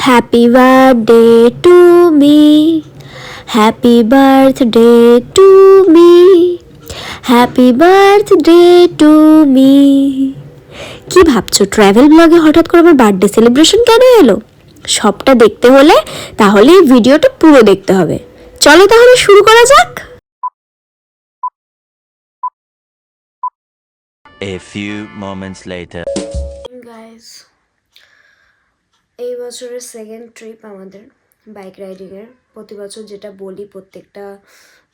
Happy birthday to me. Happy birthday to me. Happy birthday to me. কি ভাবছো travel ব্লগে হঠাৎ করে আমার বার্থডে সেলিব্রেশন কেন এলো? সবটা দেখতে হলে তাহলে এই ভিডিওটা পুরো দেখতে হবে। চলো তাহলে শুরু করা যাক। A few moments later. Guys, এই বছরের সেকেন্ড ট্রিপ আমাদের বাইক রাইডিংয়ের। প্রতি বছর যেটা বলি প্রত্যেকটা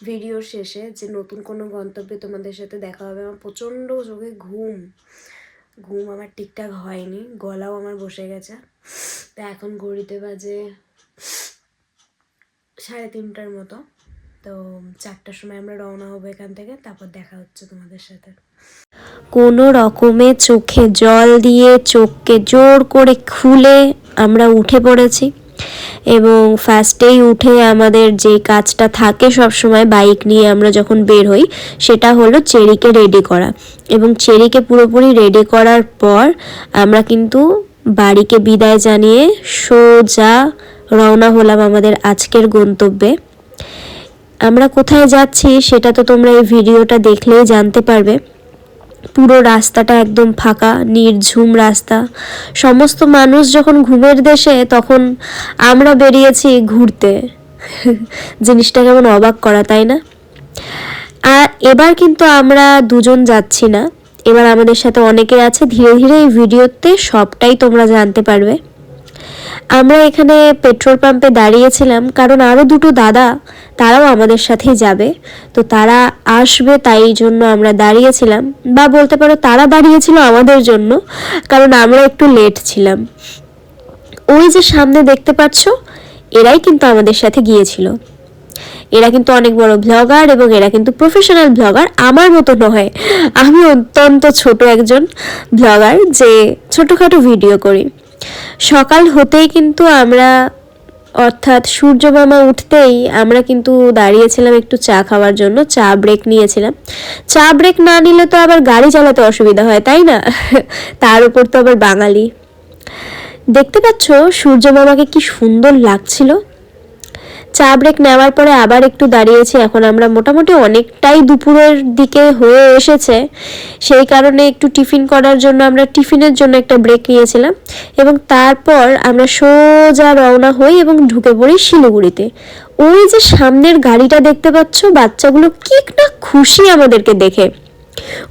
ভিডিওর শেষে যে নতুন কোনো গন্তব্যে তোমাদের সাথে দেখা হবে। আমার প্রচণ্ড চোখে ঘুম আমার ঠিকঠাক হয়নি, গলাও আমার বসে গেছে। তা এখন ঘড়িতে বাজে 3:30টার মতো। তো 4টার সময় আমরা রওনা হবো এখান থেকে, তারপর দেখা হচ্ছে তোমাদের সাথে। কোনো রকমে চোখে জল দিয়ে চোখকে জোর করে খুলে আমরা উঠে পড়েছি এবং ফার্স্টেই উঠে আমাদের যে কাজটা থাকে সব সময় বাইক নিয়ে আমরা যখন বের হই সেটা হলো চেরিকে রেডি করা। এবং চেরিকে পুরোপুরি রেডি করার পর আমরা কিন্তু বাড়িকে বিদায় জানিয়ে সোজা রওনা হলাম আমাদের আজকের গন্তব্যে। আমরা কোথায় যাচ্ছি সেটা তো তোমরা এই ভিডিওটা দেখলেই জানতে পারবে। পুরো রাস্তাটা একদম ফাঁকা, নির্ঝুম রাস্তা। সমস্ত মানুষ যখন ঘুমের দেশে, তখন আমরা বেরিয়েছি ঘুরতে। জিনিসটা কেমন অবাক করা, তাই না? আর এবার কিন্তু আমরা দুজন যাচ্ছি না, এবার আমাদের সাথে অনেকে আছে। ধীরে ধীরে এই ভিডিওতে সবটাই তোমরা জানতে পারবে। আমরা এখানে পেট্রোল পাম্পে দাঁড়িয়েছিলাম কারণ আরও দুটো দাদা তারাও আমাদের সাথেই যাবে, তো তারা আসবে তাই জন্য আমরা দাঁড়িয়েছিলাম, বা বলতে পারো তারা দাঁড়িয়েছিল আমাদের জন্য, কারণ আমরা একটু লেট ছিলাম। ওই যে সামনে দেখতে পাচ্ছ, এরাই কিন্তু আমাদের সাথে গিয়েছিল। এরা কিন্তু অনেক বড় ব্লগার এবং এরা কিন্তু প্রফেশনাল ব্লগার, আমার মতো নয়। আমি অত্যন্ত ছোট একজন ব্লগার যে ছোটোখাটো ভিডিও করি। সকাল হতেই কিন্তু আমরা, অর্থাৎ সূর্য মামা উঠতেই আমরা কিন্তু দাঁড়িয়েছিলাম একটু চা খাওয়ার জন্য। চা ব্রেক নিয়েছিলাম। চা ব্রেক না নিলে তো আবার গাড়ি চালাতে অসুবিধা হয়, তাই না? তার উপর তো আবার বাঙালি। দেখতে পাচ্ছ সূর্য মামাকে কি সুন্দর লাগছিল। চা ব্রেক নেওয়ার পরে আবার একটু দাঁড়িয়েছি। এখন আমরা মোটামুটি অনেকটাই দুপুরের দিকে হয়ে এসেছে, সেই কারণে একটু টিফিন করার জন্য আমরা টিফিনের জন্য একটা ব্রেক নিয়েছিলাম এবং তারপর আমরা সোজা রওনা হই এবং ঢুকে পড়ি শিলিগুড়িতে। ওই যে সামনের গাড়িটা দেখতে পাচ্ছ, বাচ্চাগুলো কি না খুশি আমাদেরকে দেখে।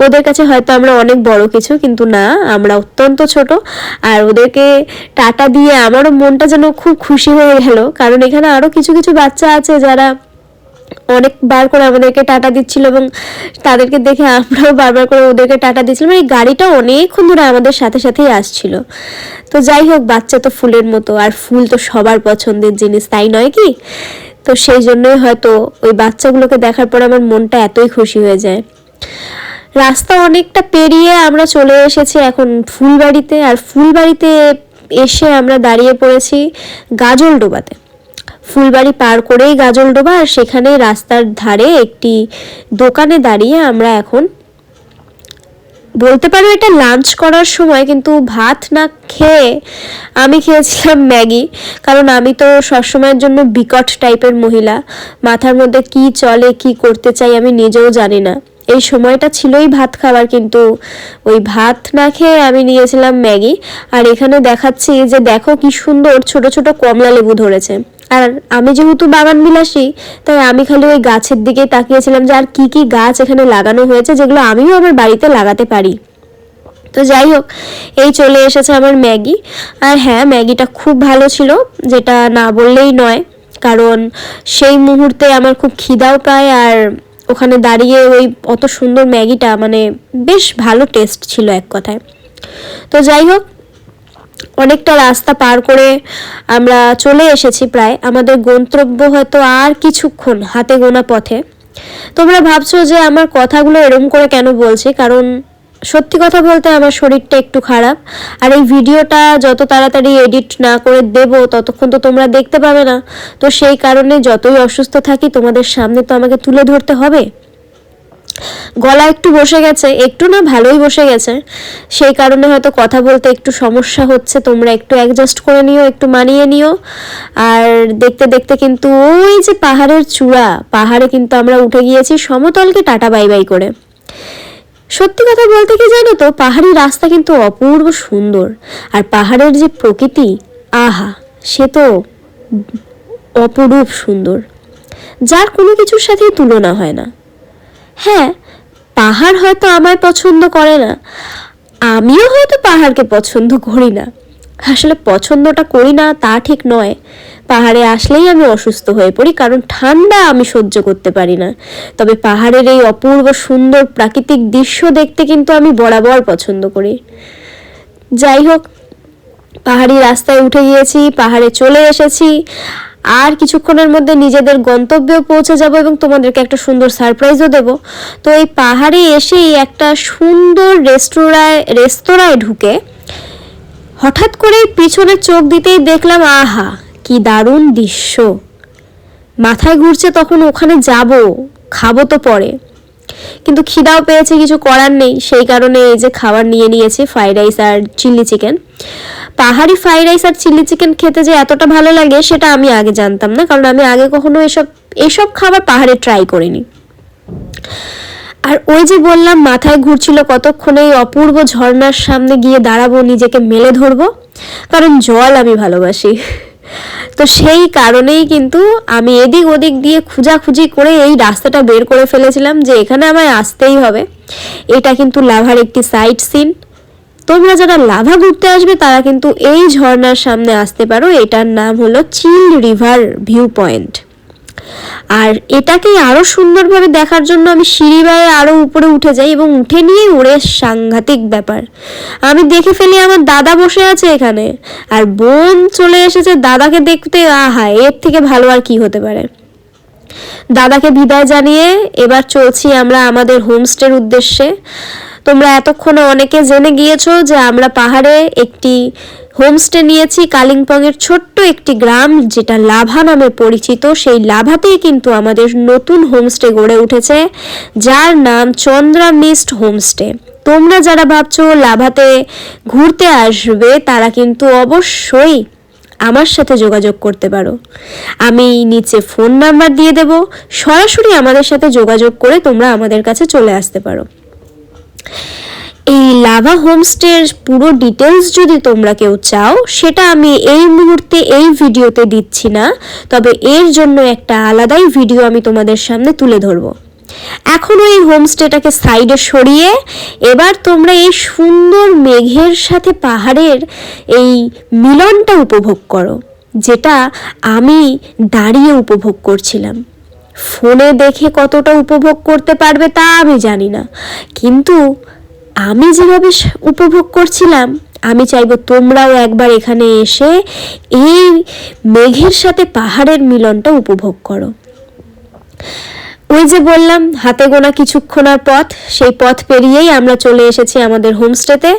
ওদের কাছে হয়তো আমরা অনেক বড় কিছু, কিন্তু না, আমরা অত্যন্ত ছোট। আর ওদেরকে টাটা দিয়ে আমারও মনটা যেন খুব খুশি হয়ে গেল, কারণ এখানে আরও কিছু কিছু বাচ্চা আছে যারা অনেকবার করে আমাদেরকে টাটা দিচ্ছিল এবং তাদেরকে দেখে আমরাও বারবার করে ওদেরকে টাটা দিচ্ছিলাম। এই গাড়িটা অনেকক্ষণ ধরে আমাদের সাথে সাথেই আসছিল। তো যাই হোক, বাচ্চা তো ফুলের মতো, আর ফুল তো সবার পছন্দের জিনিস, তাই নয় কি? তো সেই জন্যই হয়তো ওই বাচ্চাগুলোকে দেখার পর আমার মনটা এতই খুশি হয়ে যায়। রাস্তা অনেকটা পেরিয়ে আমরা চলে এসেছি এখন ফুলবাড়িতে। আর ফুলবাড়িতে এসে আমরা দাঁড়িয়ে পড়েছি গাজলডোবাতে। ফুলবাড়ি পার করেই গাজলডোবা, আর সেখানে রাস্তার ধারে একটি দোকানে দাঁড়িয়ে আমরা এখন, বলতে পারো এটা লাঞ্চ করার সময়, কিন্তু ভাত না খেয়ে আমি খেয়েছিলাম ম্যাগি। কারণ আমি তো সবসময়ের জন্য বিকট টাইপের মহিলা, মাথার মধ্যে কি চলে কি করতে চাই আমি নিজেও জানি না। এই সময়টা ছিলই ভাত খাওয়ার, কিন্তু ওই ভাত না খেয়ে আমি নিয়েছিলাম ম্যাগি। আর এখানে দেখাচ্ছি যে দেখো কি সুন্দর ছোট ছোট কমলা লেবু ধরেছে। আর আমি যেহেতু বাগান বিলাসী, তাই আমি খালি ওই গাছের দিকে তাকিয়েছিলাম যে আর কি কি গাছ এখানে লাগানো হয়েছে, যেগুলো আমিও আমার বাড়িতে লাগাতে পারি। তো যাই হোক, এই চলে এসেছে আমার ম্যাগি। আর হ্যাঁ, ম্যাগিটা খুব ভালো ছিল, যেটা না বললেই নয়, কারণ সেই মুহূর্তে আমার খুব খিদাও পায়। আর ওখানে দাঁড়িয়ে ওই অত সুন্দর ম্যাগিটা মানে বেশ ভালো টেস্ট ছিল এক কথায়। তো যাই হোক, অনেকটা রাস্তা পার করে আমরা চলে এসেছি প্রায়। আমাদের গন্তব্য হয়তো আর কিছুক্ষণ, হাতে গোনা পথে। তোমরা ভাবছো যে আমার কথাগুলো এরম করে কেন বলছি, কারণ সত্যি কথা বলতে আমার শরীরটা একটু খারাপ। আর এই ভিডিওটা যত তাড়াতাড়ি এডিট না করে দেব ততক্ষণ তো তোমরা দেখতে পাবে না। তো সেই কারণে যতই অসুস্থ থাকি তোমাদের সামনে তো আমাকে তুলে ধরতে হবে। গলা একটু বসে গেছে, একটু না ভালোই বসে গেছে, সেই কারণে হয়তো কথা বলতে একটু সমস্যা হচ্ছে। তোমরা একটু অ্যাডজাস্ট করে নিও, একটু মানিয়ে নিও। আর দেখতে দেখতে কিন্তু ওই যে পাহাড়ের চূড়া, পাহাড়ে কিন্তু আমরা উঠে গিয়েছি সমতলকে টাটা বাই বাই করে। সত্যি কথা বলতে কি জানো তো, পাহাড়ি রাস্তা কিন্তু অপূর্ব সুন্দর, আর পাহাড়ের যে প্রকৃতি, আহা, সে তো অপরূপ সুন্দর, যার কোনো কিছুর সাথেই তুলনা হয় না। হ্যাঁ, পাহাড় হয়তো আমায় পছন্দ করে না, আমিও হয়তো পাহাড়কে পছন্দ করি না। আসলে পছন্দটা করি না তা ঠিক নয়, পাহাড়ে আসলেই আমি অসুস্থ হয়ে পড়ি, কারণ ঠান্ডা আমি সহ্য করতে পারি না। তবে পাহাড়ের এই অপূর্ব সুন্দর প্রাকৃতিক দৃশ্য দেখতে কিন্তু আমি বরাবর পছন্দ করি। যাই হোক, পাহাড়ি রাস্তায় উঠে গিয়েছি, পাহাড়ে চলে এসেছি, আর কিছুক্ষণের মধ্যে নিজেদের গন্তব্যেও পৌঁছে যাব এবং তোমাদেরকে একটা সুন্দর সারপ্রাইজও দেব। তো এই পাহাড়ে এসেই একটা সুন্দর রেস্তোরাঁয় ঢুকে হঠাৎ করে পিছনে চোখ দিতেই দেখলাম, আহা কি দারুণ দৃশ্য। মাথায় ঘুরছে তখন ওখানে যাব, খাবো তো পরে, কিন্তু খিদাও পেয়েছে, কিছু করার নেই, সেই কারণে এই যে খাবার নিয়ে নিয়েছি, ফ্রাইড রাইস আর চিলি চিকেন। পাহাড়ি ফ্রাইড রাইস আর চিলি চিকেন খেতে যে এতটা ভালো লাগে সেটা আমি আগে জানতাম না, কারণ আমি আগে কখনো এসব খাবার পাহাড়ে ট্রাই করিনি। আর ওই যে বললাম মাথায় ঘুরছিল কতক্ষণে, এই অপূর্ব ঝর্ণার সামনে গিয়ে দাঁড়াবো, নিজেকে মেলে ধরবো, কারণ জল আমি ভালোবাসি। তো সেই কারণেই কিন্তু আমি এদিক ওদিক দিয়ে খুঁজাখুঁজি করে এই রাস্তাটা বের করে ফেলেছিলাম যে এখানে আমায় আসতেই হবে। এটা কিন্তু লাভার একটি সাইট সিন, তোমরা যারা লাভা ঘুরতে আসবে তারা কিন্তু এই ঝর্ণার সামনে আসতে পারো। এটার নাম হলো চিল রিভার ভিউ পয়েন্ট। আর এটাকে আরো সুন্দরভাবে দেখার জন্য আমি সিঁড়ি বেয়ে আরো উপরে উঠে যাই, এবং উঠে নিয়ে ওরে সাংঘাতিক ব্যাপার, আমি দেখে ফেলি আমার দাদা বসে আছে এখানে, আর বোন চলে এসেছে দাদাকে দেখতে। আহা, এর থেকে ভালো আর কি হতে পারে। দাদাকে বিদায় জানিয়ে এবার চলছি আমরা আমাদের হোমস্টের উদ্দেশ্যে। তোমরা এতক্ষণে অনেকে জেনে গিয়েছো যে আমরা পাহাড়ে একটি হোমস্টে নিয়েছি, কালিম্পংয়ের ছোট্ট একটি গ্রাম যেটা লাভা নামে পরিচিত। সেই লাভাতেই কিন্তু আমাদের নতুন হোমস্টে গড়ে উঠেছে, যার নাম চন্দ্রা মিস্ট হোমস্টে। তোমরা যারা ভাবছো লাভাতে ঘুরতে আসবে তারা কিন্তু অবশ্যই আমার সাথে যোগাযোগ করতে পারো, আমি নিচে ফোন নাম্বার দিয়ে দেব, সরাসরি আমাদের সাথে যোগাযোগ করে তোমরা আমাদের কাছে চলে আসতে পারো। এই লাভা হোমস্টের পুরো ডিটেলস যদি তোমরা কেউ চাও, সেটা আমি এই মুহূর্তে এই ভিডিওতে দিচ্ছি না, তবে এর জন্য একটা আলাদাই ভিডিও আমি তোমাদের সামনে তুলে ধরবো। এখন এই হোমস্টেটাকে সাইডে সরিয়ে এবার তোমরা এই সুন্দর মেঘের সাথে পাহাড়ের এই মিলনটা উপভোগ করো, যেটা আমি দাঁড়িয়ে উপভোগ করছিলাম। ফোনে দেখে কতটা উপভোগ করতে পারবে তা আমি জানি না, কিন্তু আমি যেভাবে উপভোগ করছিলাম, আমি চাইবো তোমরাও একবার এখানে এসে এই মেঘের সাথে পাহাড়ের মিলনটা উপভোগ করো। ওই যে বললাম হাতে গোনা কিছুক্ষণের পথ, সেই পথ পেরিয়েই আমরা চলে এসেছি আমাদের হোমস্টেতে।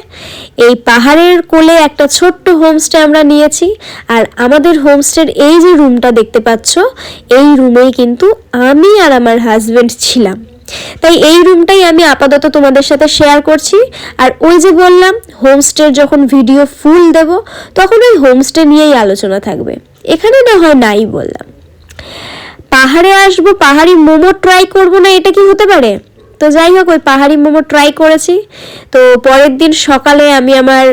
এই পাহাড়ের কোলে একটা ছোট্ট হোমস্টে আমরা নিয়েছি, আর আমাদের হোমস্টের এই যে রুমটা দেখতে পাচ্ছ, এই রুমেই কিন্তু আমি আর আমার হাজবেন্ড ছিলাম, তাই এই রুমটাই আমি আপাতত তোমাদের সাথে শেয়ার করছি। আর ওই যে বললাম হোমস্টের যখন ভিডিও ফুল দেব তখন ওই হোমস্টে নিয়েই আলোচনা থাকবে, এখানে না হয় নাই বললাম। পাহাড়ে আসবো, পাহাড়ি মোমো ট্রাই করবো না, এটা কি হতে পারে? তো যাই হোক, ওই পাহাড়ি মোমো ট্রাই করেছি। তো পরের দিন সকালে আমি আমার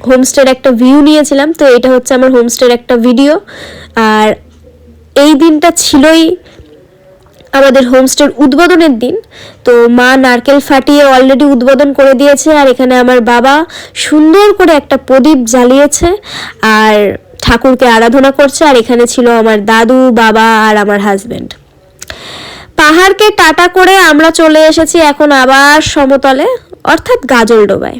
হোমস্টের একটা ভিউ নিয়েছিলাম, তো এটা হচ্ছে আমার হোমস্টের একটা ভিডিও। আর এই দিনটা ছিলই আমাদের হোমস্টের উদ্বোধনের দিন। তো মা নারকেল ফাটিয়ে অলরেডি উদ্বোধন করে দিয়েছে, আর এখানে আমার বাবা সুন্দর করে একটা প্রদীপ জ্বালিয়েছে আর ঠাকুরকে আরাধনা করছে। আর এখানে ছিল আমার দাদু, বাবা আর আমার হাজবেন্ড। পাহাড়কে টাটা করে আমরা চলে এসেছি এখন আবার সমতলে, অর্থাৎ গাজলডোবায়।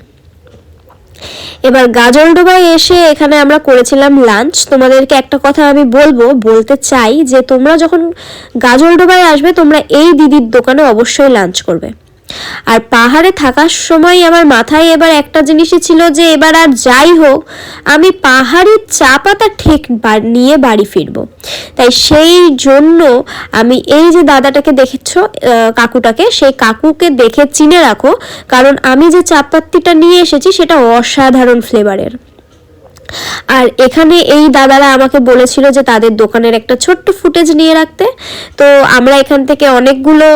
এবার গাজলডোবায় এসে এখানে আমরা করেছিলাম লাঞ্চ। তোমাদেরকে একটা কথা আমি বলতে চাই যে তোমরা যখন গাজলডোবায় আসবে তোমরা এই দিদির দোকানে অবশ্যই লাঞ্চ করবে, আর পাহাড়ে থাকার সময় আমার মাথায় এবার একটা জিনিসই ছিল যে এবার আর যাই হোক আমি পাহাড়ের চা পাতা ঠিক নিয়ে বাড়ি ফিরবো। তাই সেই জন্য আমি এই যে দাদাটাকে দেখেছো, কাকুটাকে, সেই কাকুকে দেখে চিনে রাখো, কারণ আমি যে চা পাত্তিটা নিয়ে এসেছি সেটা অসাধারণ ফ্লেভারের। আর এখানে এই দাদারা আমাকে বলেছিল যে তাদের দোকানের একটা ছোট্ট ফুটেজ নিয়ে রাখতে। তো আমরা এখান থেকে অনেকগুলো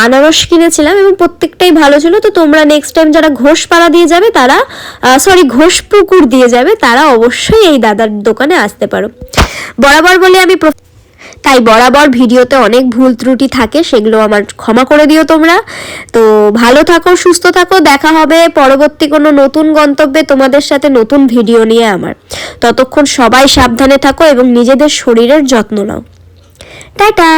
আনারস কিনেছিলাম এবং প্রত্যেকটাই ভালো ছিল। তো তোমরা নেক্সট টাইম যারা ঘোষপাড়া দিয়ে যাবে তারা ঘোষপুকুর দিয়ে যাবে তারা অবশ্যই এই দাদার দোকানে আসতে পারো। বরাবর বলে আমি তাই বরাবর ভিডিওতে অনেক ভুল ত্রুটি থাকে, সেগুলো আমার ক্ষমা করে দিও তোমরা। তো ভালো থাকো, সুস্থ থাকো, দেখা হবে পরবর্তী কোনো নতুন গন্তব্যে তোমাদের সাথে নতুন ভিডিও নিয়ে আমার। ততক্ষণ সবাই সাবধানে থাকো এবং নিজেদের শরীরের যত্ন নাও। টাটা।